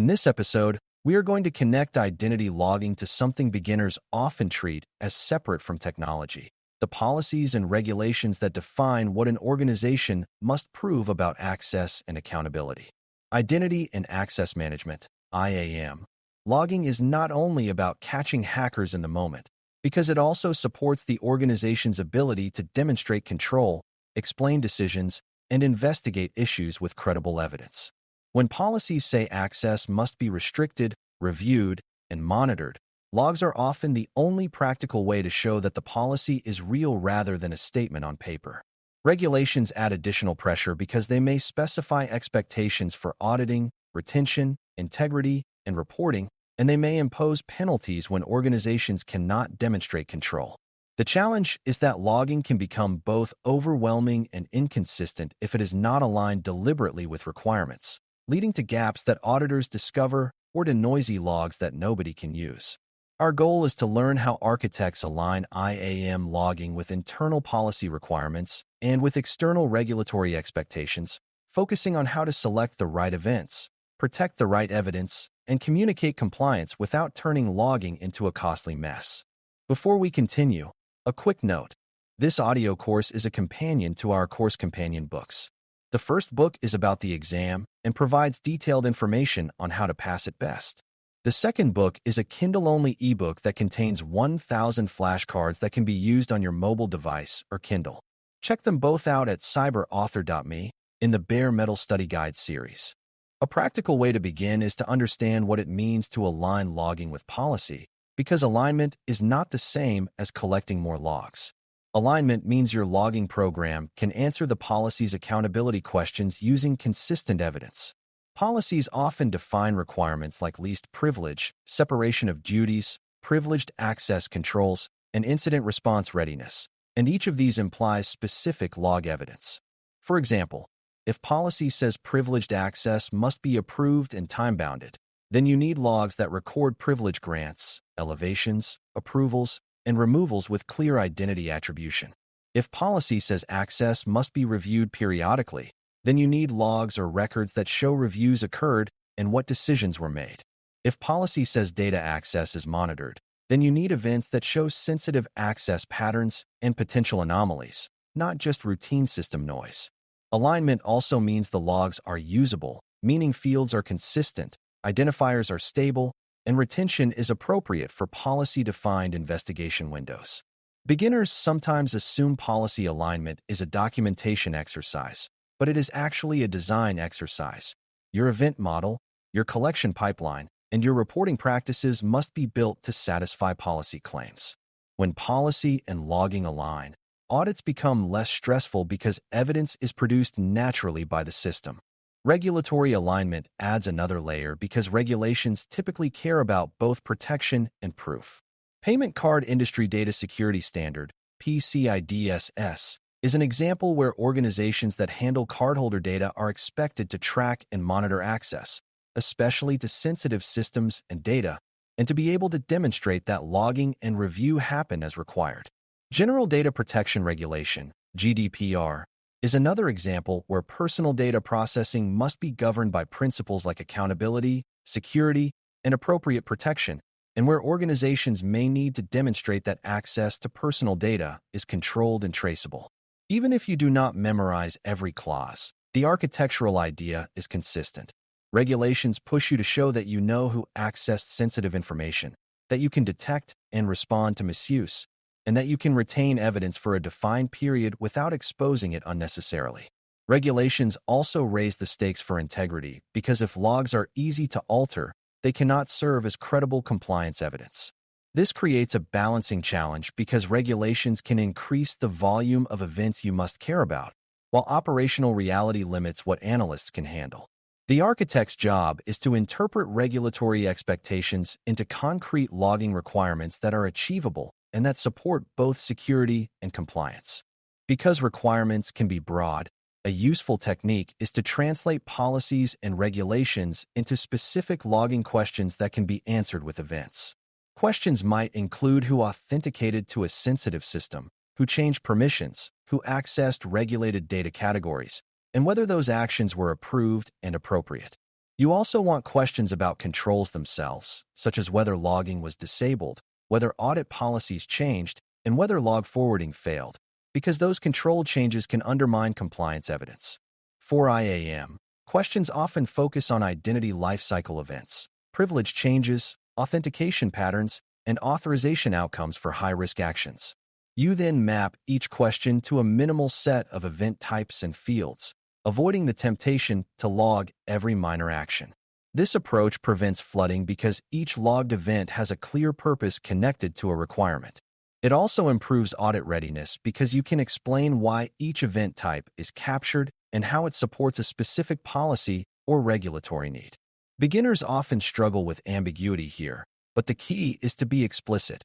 In this episode, we are going to connect identity logging to something beginners often treat as separate from technology: the policies and regulations that define what an organization must prove about access and accountability. Identity and access management, IAM. Logging is not only about catching hackers in the moment, because it also supports the organization's ability to demonstrate control, explain decisions, and investigate issues with credible evidence. When policies say access must be restricted, reviewed, and monitored, logs are often the only practical way to show that the policy is real rather than a statement on paper. Regulations add additional pressure because they may specify expectations for auditing, retention, integrity, and reporting, and they may impose penalties when organizations cannot demonstrate control. The challenge is that logging can become both overwhelming and inconsistent if it is not aligned deliberately with requirements, leading to gaps that auditors discover or to noisy logs that nobody can use. Our goal is to learn how architects align IAM logging with internal policy requirements and with external regulatory expectations, focusing on how to select the right events, protect the right evidence, and communicate compliance without turning logging into a costly mess. Before we continue, a quick note. This audio course is a companion to our course companion books. The first book is about the exam and provides detailed information on how to pass it best. The second book is a Kindle-only ebook that contains 1,000 flashcards that can be used on your mobile device or Kindle. Check them both out at cyber.author.me in the Bare Metal Study Guide series. A practical way to begin is to understand what it means to align logging with policy, because alignment is not the same as collecting more logs. Alignment means your logging program can answer the policy's accountability questions using consistent evidence. Policies often define requirements like least privilege, separation of duties, privileged access controls, and incident response readiness, and each of these implies specific log evidence. For example, if policy says privileged access must be approved and time-bounded, then you need logs that record privilege grants, elevations, approvals, and removals with clear identity attribution. If policy says access must be reviewed periodically, then you need logs or records that show reviews occurred and what decisions were made. If policy says data access is monitored, then you need events that show sensitive access patterns and potential anomalies, not just routine system noise. Alignment also means the logs are usable, meaning fields are consistent, identifiers are stable, and retention is appropriate for policy-defined investigation windows. Beginners sometimes assume policy alignment is a documentation exercise, but it is actually a design exercise. Your event model, your collection pipeline, and your reporting practices must be built to satisfy policy claims. When policy and logging align, audits become less stressful because evidence is produced naturally by the system. Regulatory alignment adds another layer because regulations typically care about both protection and proof. Payment Card Industry Data Security Standard, PCI DSS, is an example where organizations that handle cardholder data are expected to track and monitor access, especially to sensitive systems and data, and to be able to demonstrate that logging and review happen as required. General Data Protection Regulation, GDPR, is another example where personal data processing must be governed by principles like accountability, security, and appropriate protection, and where organizations may need to demonstrate that access to personal data is controlled and traceable. Even if you do not memorize every clause, the architectural idea is consistent. Regulations push you to show that you know who accessed sensitive information, that you can detect and respond to misuse, and that you can retain evidence for a defined period without exposing it unnecessarily. Regulations also raise the stakes for integrity because if logs are easy to alter, they cannot serve as credible compliance evidence. This creates a balancing challenge because regulations can increase the volume of events you must care about, while operational reality limits what analysts can handle. The architect's job is to interpret regulatory expectations into concrete logging requirements that are achievable and that support both security and compliance. Because requirements can be broad, a useful technique is to translate policies and regulations into specific logging questions that can be answered with events. Questions might include who authenticated to a sensitive system, who changed permissions, who accessed regulated data categories, and whether those actions were approved and appropriate. You also want questions about controls themselves, such as whether logging was disabled, whether audit policies changed, and whether log forwarding failed, because those control changes can undermine compliance evidence. For IAM, questions often focus on identity lifecycle events, privilege changes, authentication patterns, and authorization outcomes for high-risk actions. You then map each question to a minimal set of event types and fields, avoiding the temptation to log every minor action. This approach prevents flooding because each logged event has a clear purpose connected to a requirement. It also improves audit readiness because you can explain why each event type is captured and how it supports a specific policy or regulatory need. Beginners often struggle with ambiguity here, but the key is to be explicit.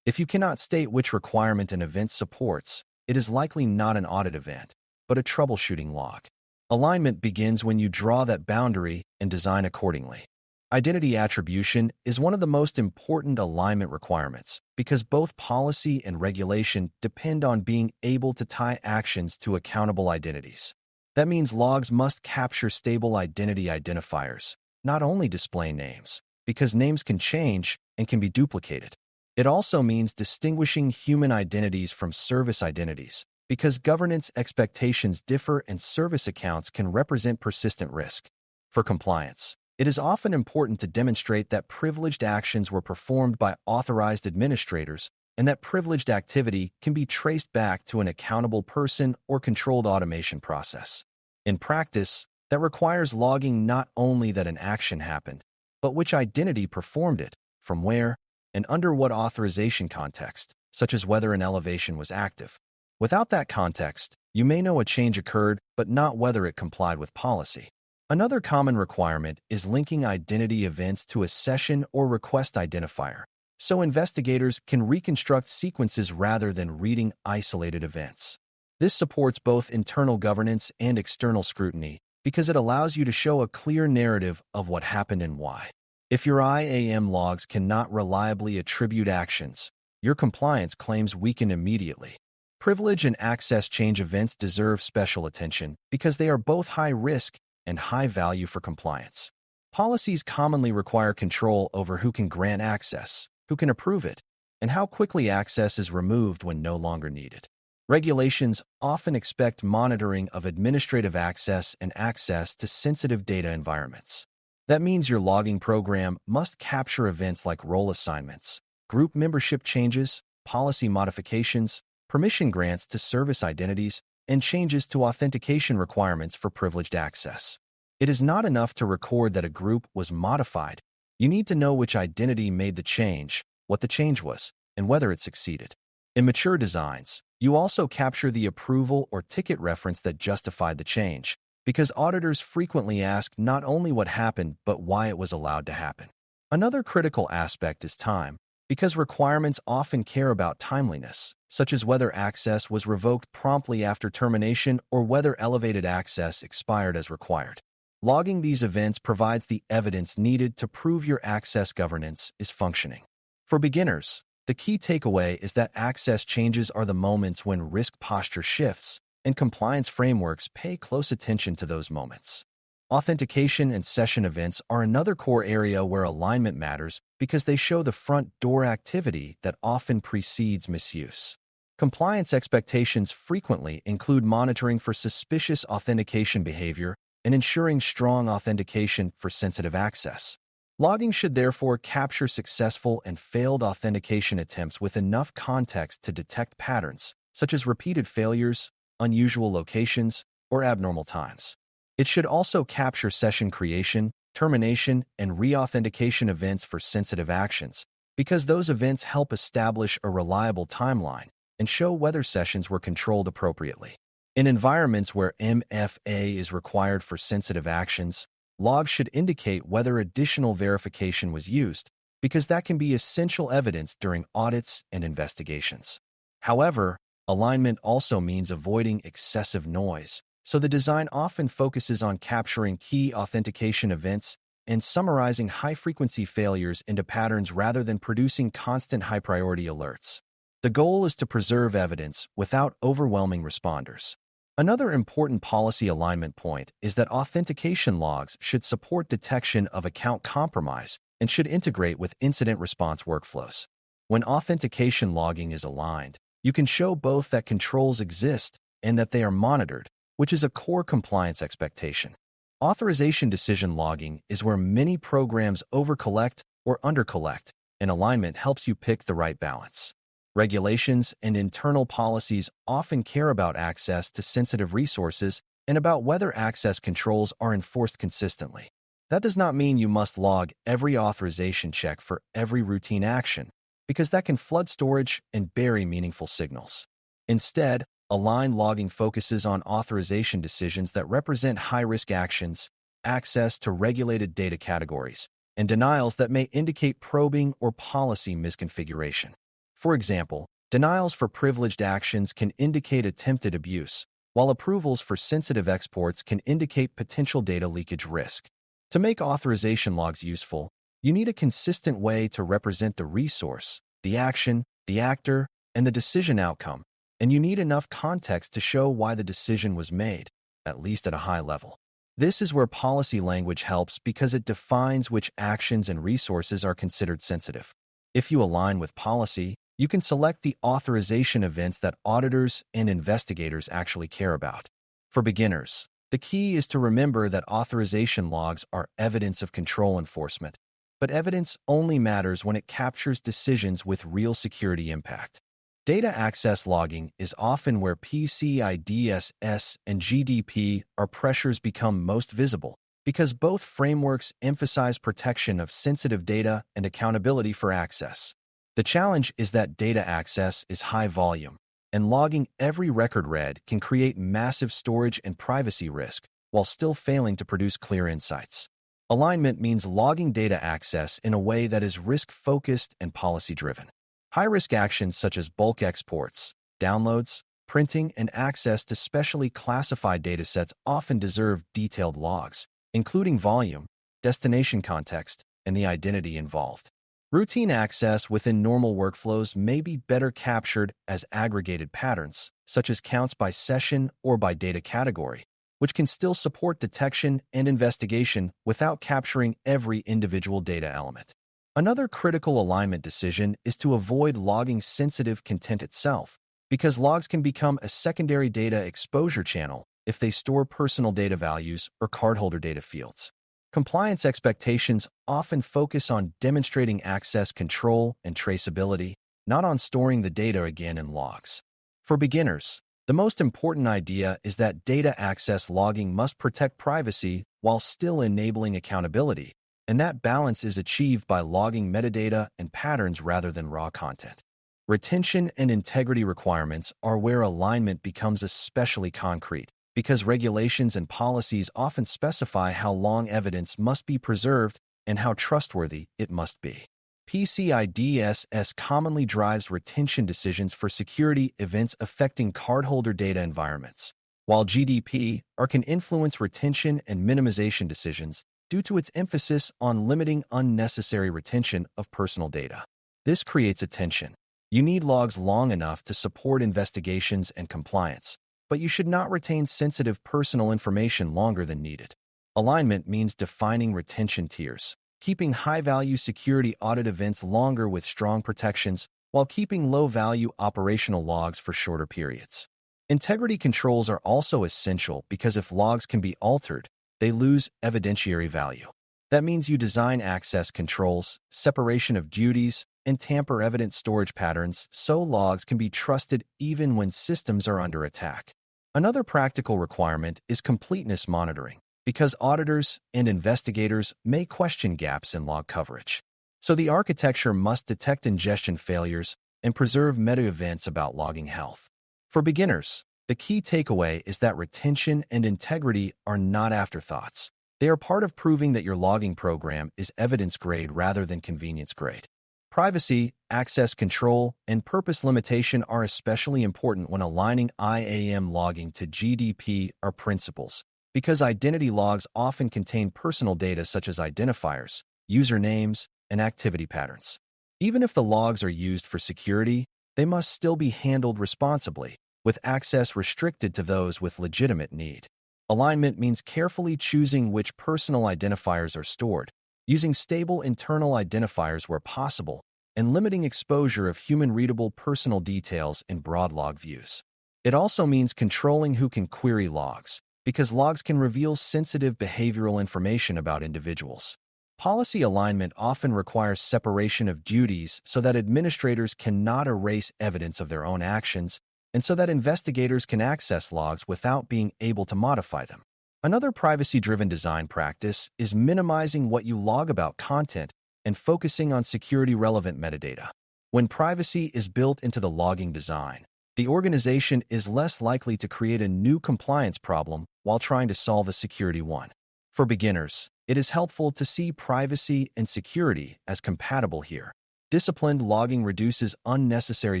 If you cannot state which requirement an event supports, it is likely not an audit event, but a troubleshooting log. Alignment begins when you draw that boundary and design accordingly. Identity attribution is one of the most important alignment requirements because both policy and regulation depend on being able to tie actions to accountable identities. That means logs must capture stable identity identifiers, not only display names, because names can change and can be duplicated. It also means distinguishing human identities from service identities, because governance expectations differ and service accounts can represent persistent risk. For compliance, it is often important to demonstrate that privileged actions were performed by authorized administrators and that privileged activity can be traced back to an accountable person or controlled automation process. In practice, that requires logging not only that an action happened, but which identity performed it, from where, and under what authorization context, such as whether an elevation was active. Without that context, you may know a change occurred, but not whether it complied with policy. Another common requirement is linking identity events to a session or request identifier, so investigators can reconstruct sequences rather than reading isolated events. This supports both internal governance and external scrutiny because it allows you to show a clear narrative of what happened and why. If your IAM logs cannot reliably attribute actions, your compliance claims weaken immediately. Privilege and access change events deserve special attention because they are both high risk and high value for compliance. Policies commonly require control over who can grant access, who can approve it, and how quickly access is removed when no longer needed. Regulations often expect monitoring of administrative access and access to sensitive data environments. That means your logging program must capture events like role assignments, group membership changes, policy modifications, permission grants to service identities, and changes to authentication requirements for privileged access. It is not enough to record that a group was modified. You need to know which identity made the change, what the change was, and whether it succeeded. In mature designs, you also capture the approval or ticket reference that justified the change, because auditors frequently ask not only what happened, but why it was allowed to happen. Another critical aspect is time, because requirements often care about timeliness, such as whether access was revoked promptly after termination or whether elevated access expired as required. Logging these events provides the evidence needed to prove your access governance is functioning. For beginners, the key takeaway is that access changes are the moments when risk posture shifts, and compliance frameworks pay close attention to those moments. Authentication and session events are another core area where alignment matters because they show the front door activity that often precedes misuse. Compliance expectations frequently include monitoring for suspicious authentication behavior and ensuring strong authentication for sensitive access. Logging should therefore capture successful and failed authentication attempts with enough context to detect patterns, such as repeated failures, unusual locations, or abnormal times. It should also capture session creation, termination, and re-authentication events for sensitive actions, because those events help establish a reliable timeline and show whether sessions were controlled appropriately. In environments where MFA is required for sensitive actions, logs should indicate whether additional verification was used, because that can be essential evidence during audits and investigations. However, alignment also means avoiding excessive noise, so the design often focuses on capturing key authentication events and summarizing high-frequency failures into patterns rather than producing constant high-priority alerts. The goal is to preserve evidence without overwhelming responders. Another important policy alignment point is that authentication logs should support detection of account compromise and should integrate with incident response workflows. When authentication logging is aligned, you can show both that controls exist and that they are monitored, which is a core compliance expectation. Authorization decision logging is where many programs overcollect or undercollect, and alignment helps you pick the right balance. Regulations and internal policies often care about access to sensitive resources and about whether access controls are enforced consistently. That does not mean you must log every authorization check for every routine action, because that can flood storage and bury meaningful signals. Instead, aligned logging focuses on authorization decisions that represent high-risk actions, access to regulated data categories, and denials that may indicate probing or policy misconfiguration. For example, denials for privileged actions can indicate attempted abuse, while approvals for sensitive exports can indicate potential data leakage risk. To make authorization logs useful, you need a consistent way to represent the resource, the action, the actor, and the decision outcome, and you need enough context to show why the decision was made, at least at a high level. This is where policy language helps because it defines which actions and resources are considered sensitive. If you align with policy, you can select the authorization events that auditors and investigators actually care about. For beginners, the key is to remember that authorization logs are evidence of control enforcement, but evidence only matters when it captures decisions with real security impact. Data access logging is often where PCI DSS and GDPR pressures become most visible, because both frameworks emphasize protection of sensitive data and accountability for access. The challenge is that data access is high volume, and logging every record read can create massive storage and privacy risk while still failing to produce clear insights. Alignment means logging data access in a way that is risk-focused and policy-driven. High-risk actions such as bulk exports, downloads, printing, and access to specially classified datasets often deserve detailed logs, including volume, destination context, and the identity involved. Routine access within normal workflows may be better captured as aggregated patterns, such as counts by session or by data category, which can still support detection and investigation without capturing every individual data element. Another critical alignment decision is to avoid logging sensitive content itself, because logs can become a secondary data exposure channel if they store personal data values or cardholder data fields. Compliance expectations often focus on demonstrating access control and traceability, not on storing the data again in logs. For beginners, the most important idea is that data access logging must protect privacy while still enabling accountability, and that balance is achieved by logging metadata and patterns rather than raw content. Retention and integrity requirements are where alignment becomes especially concrete, because regulations and policies often specify how long evidence must be preserved and how trustworthy it must be. PCI DSS commonly drives retention decisions for security events affecting cardholder data environments, while GDPR can influence retention and minimization decisions due to its emphasis on limiting unnecessary retention of personal data. This creates a tension. You need logs long enough to support investigations and compliance, but you should not retain sensitive personal information longer than needed. Alignment means defining retention tiers, keeping high-value security audit events longer with strong protections, while keeping low-value operational logs for shorter periods. Integrity controls are also essential because if logs can be altered, they lose evidentiary value. That means you design access controls, separation of duties, and tamper-evident storage patterns so logs can be trusted even when systems are under attack. Another practical requirement is completeness monitoring, because auditors and investigators may question gaps in log coverage. So the architecture must detect ingestion failures and preserve meta-events about logging health. For beginners, the key takeaway is that retention and integrity are not afterthoughts. They are part of proving that your logging program is evidence-grade rather than convenience-grade. Privacy, access control, and purpose limitation are especially important when aligning IAM logging to GDPR principles, because identity logs often contain personal data such as identifiers, usernames, and activity patterns. Even if the logs are used for security, they must still be handled responsibly, with access restricted to those with legitimate need. Alignment means carefully choosing which personal identifiers are stored, using stable internal identifiers where possible, and limiting exposure of human-readable personal details in broad log views. It also means controlling who can query logs, because logs can reveal sensitive behavioral information about individuals. Policy alignment often requires separation of duties so that administrators cannot erase evidence of their own actions, and so that investigators can access logs without being able to modify them. Another privacy-driven design practice is minimizing what you log about content and focusing on security-relevant metadata. When privacy is built into the logging design, the organization is less likely to create a new compliance problem while trying to solve a security one. For beginners, it is helpful to see privacy and security as compatible here. Disciplined logging reduces unnecessary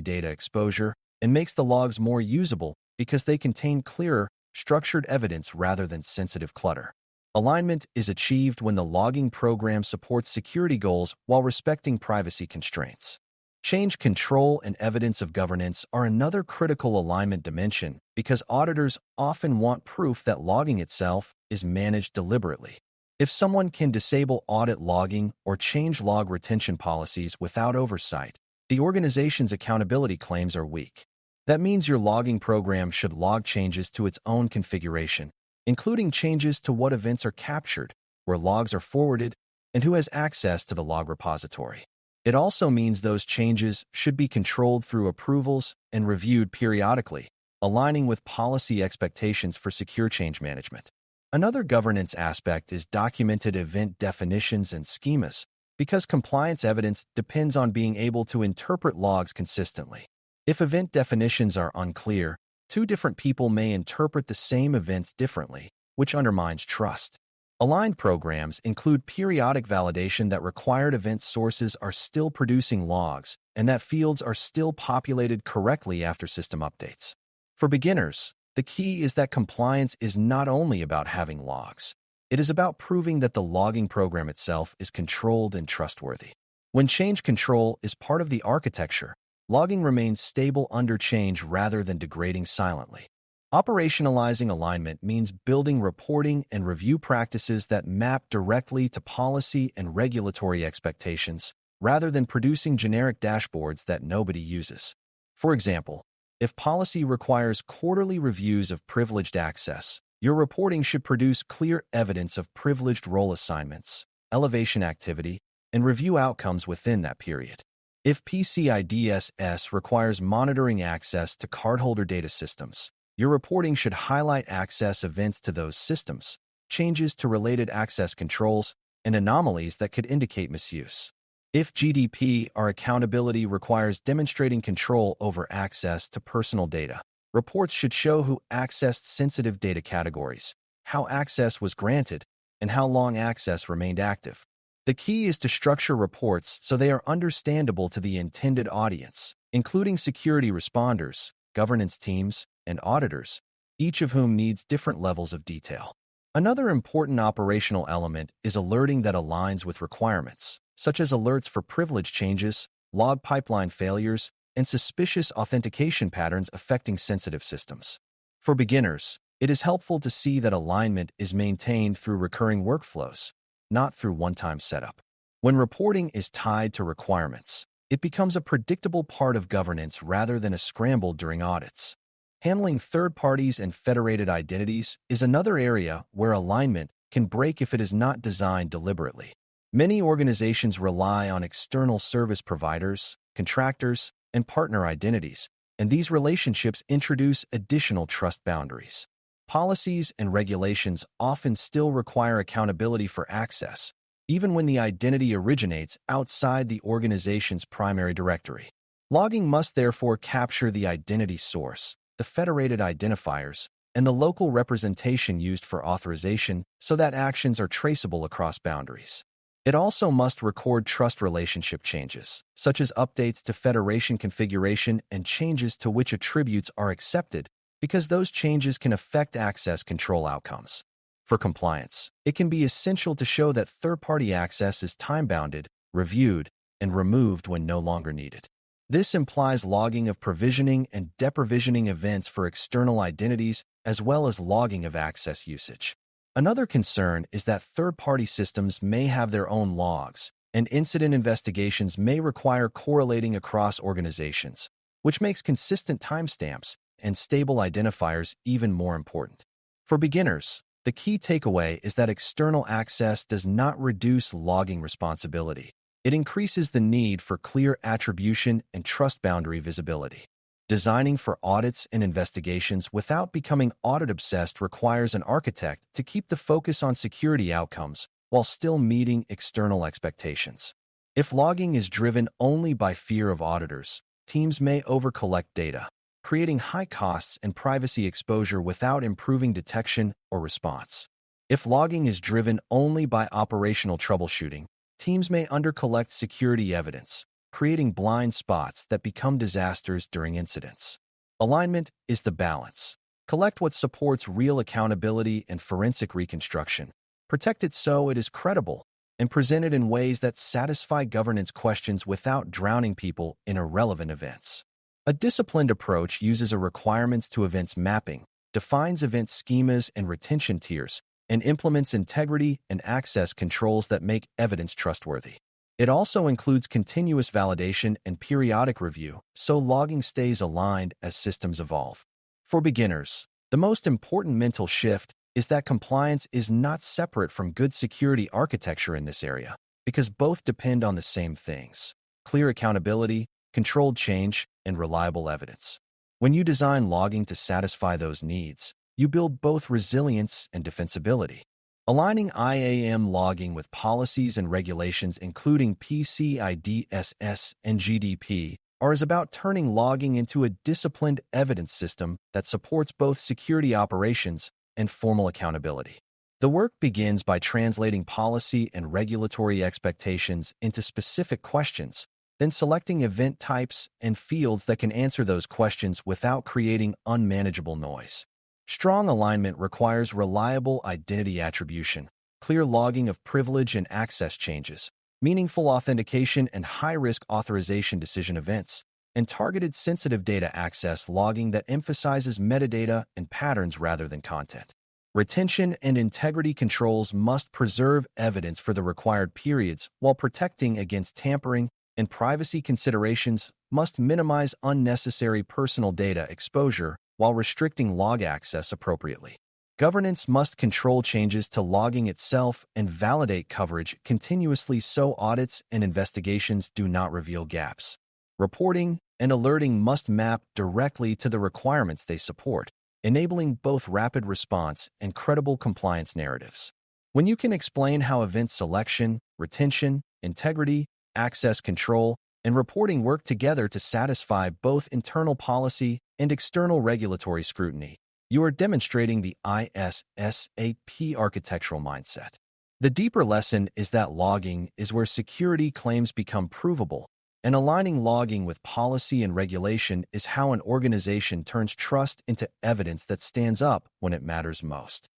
data exposure and makes the logs more usable because they contain clearer, structured evidence rather than sensitive clutter. Alignment is achieved when the logging program supports security goals while respecting privacy constraints. Change control and evidence of governance are another critical alignment dimension because auditors often want proof that logging itself is managed deliberately. If someone can disable audit logging or change log retention policies without oversight, the organization's accountability claims are weak. That means your logging program should log changes to its own configuration, including changes to what events are captured, where logs are forwarded, and who has access to the log repository. It also means those changes should be controlled through approvals and reviewed periodically, aligning with policy expectations for secure change management. Another governance aspect is documented event definitions and schemas, because compliance evidence depends on being able to interpret logs consistently. If event definitions are unclear, two different people may interpret the same events differently, which undermines trust. Aligned programs include periodic validation that required event sources are still producing logs and that fields are still populated correctly after system updates. For beginners, the key is that compliance is not only about having logs. It is about proving that the logging program itself is controlled and trustworthy. When change control is part of the architecture, logging remains stable under change rather than degrading silently. Operationalizing alignment means building reporting and review practices that map directly to policy and regulatory expectations, rather than producing generic dashboards that nobody uses. For example, if policy requires quarterly reviews of privileged access, your reporting should produce clear evidence of privileged role assignments, elevation activity, and review outcomes within that period. If PCI DSS requires monitoring access to cardholder data systems, your reporting should highlight access events to those systems, changes to related access controls, and anomalies that could indicate misuse. If GDPR accountability requires demonstrating control over access to personal data, reports should show who accessed sensitive data categories, how access was granted, and how long access remained active. The key is to structure reports so they are understandable to the intended audience, including security responders, governance teams, and auditors, each of whom needs different levels of detail. Another important operational element is alerting that aligns with requirements, such as alerts for privilege changes, log pipeline failures, and suspicious authentication patterns affecting sensitive systems. For beginners, it is helpful to see that alignment is maintained through recurring workflows, not through one-time setup. When reporting is tied to requirements, it becomes a predictable part of governance rather than a scramble during audits. Handling third parties and federated identities is another area where alignment can break if it is not designed deliberately. Many organizations rely on external service providers, contractors, and partner identities, and these relationships introduce additional trust boundaries. Policies and regulations often still require accountability for access, even when the identity originates outside the organization's primary directory. Logging must therefore capture the identity source, the federated identifiers, and the local representation used for authorization so that actions are traceable across boundaries. It also must record trust relationship changes, such as updates to federation configuration and changes to which attributes are accepted, because those changes can affect access control outcomes. For compliance, it can be essential to show that third-party access is time-bounded, reviewed, and removed when no longer needed. This implies logging of provisioning and deprovisioning events for external identities, as well as logging of access usage. Another concern is that third-party systems may have their own logs, and incident investigations may require correlating across organizations, which makes consistent timestamps and stable identifiers even more important. For beginners, the key takeaway is that external access does not reduce logging responsibility. It increases the need for clear attribution and trust boundary visibility. Designing for audits and investigations without becoming audit-obsessed requires an architect to keep the focus on security outcomes while still meeting external expectations. If logging is driven only by fear of auditors, teams may over-collect data, creating high costs and privacy exposure without improving detection or response. If logging is driven only by operational troubleshooting, teams may under-collect security evidence, creating blind spots that become disasters during incidents. Alignment is the balance. Collect what supports real accountability and forensic reconstruction. Protect it so it is credible, and present it in ways that satisfy governance questions without drowning people in irrelevant events. A disciplined approach uses a requirements to events mapping, defines event schemas and retention tiers, and implements integrity and access controls that make evidence trustworthy. It also includes continuous validation and periodic review, so logging stays aligned as systems evolve. For beginners, the most important mental shift is that compliance is not separate from good security architecture in this area, because both depend on the same things: clear accountability, controlled change, and reliable evidence. When you design logging to satisfy those needs, you build both resilience and defensibility. Aligning IAM logging with policies and regulations including PCI, DSS, and GDPR is about turning logging into a disciplined evidence system that supports both security operations and formal accountability. The work begins by translating policy and regulatory expectations into specific questions, then selecting event types and fields that can answer those questions without creating unmanageable noise. Strong alignment requires reliable identity attribution, clear logging of privilege and access changes, meaningful authentication and high-risk authorization decision events, and targeted sensitive data access logging that emphasizes metadata and patterns rather than content. Retention and integrity controls must preserve evidence for the required periods while protecting against tampering, and privacy considerations must minimize unnecessary personal data exposure while restricting log access appropriately. Governance must control changes to logging itself and validate coverage continuously so audits and investigations do not reveal gaps. Reporting and alerting must map directly to the requirements they support, enabling both rapid response and credible compliance narratives. When you can explain how event selection, retention, integrity, access control, and reporting work together to satisfy both internal policy and external regulatory scrutiny, you are demonstrating the ISSAP architectural mindset. The deeper lesson is that logging is where security claims become provable, and aligning logging with policy and regulation is how an organization turns trust into evidence that stands up when it matters most.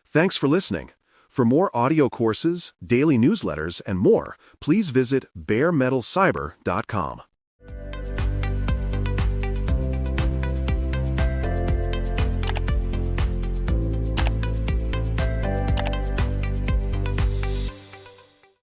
Thanks for listening. For more audio courses, daily newsletters, and more, please visit baremetalcyber.com.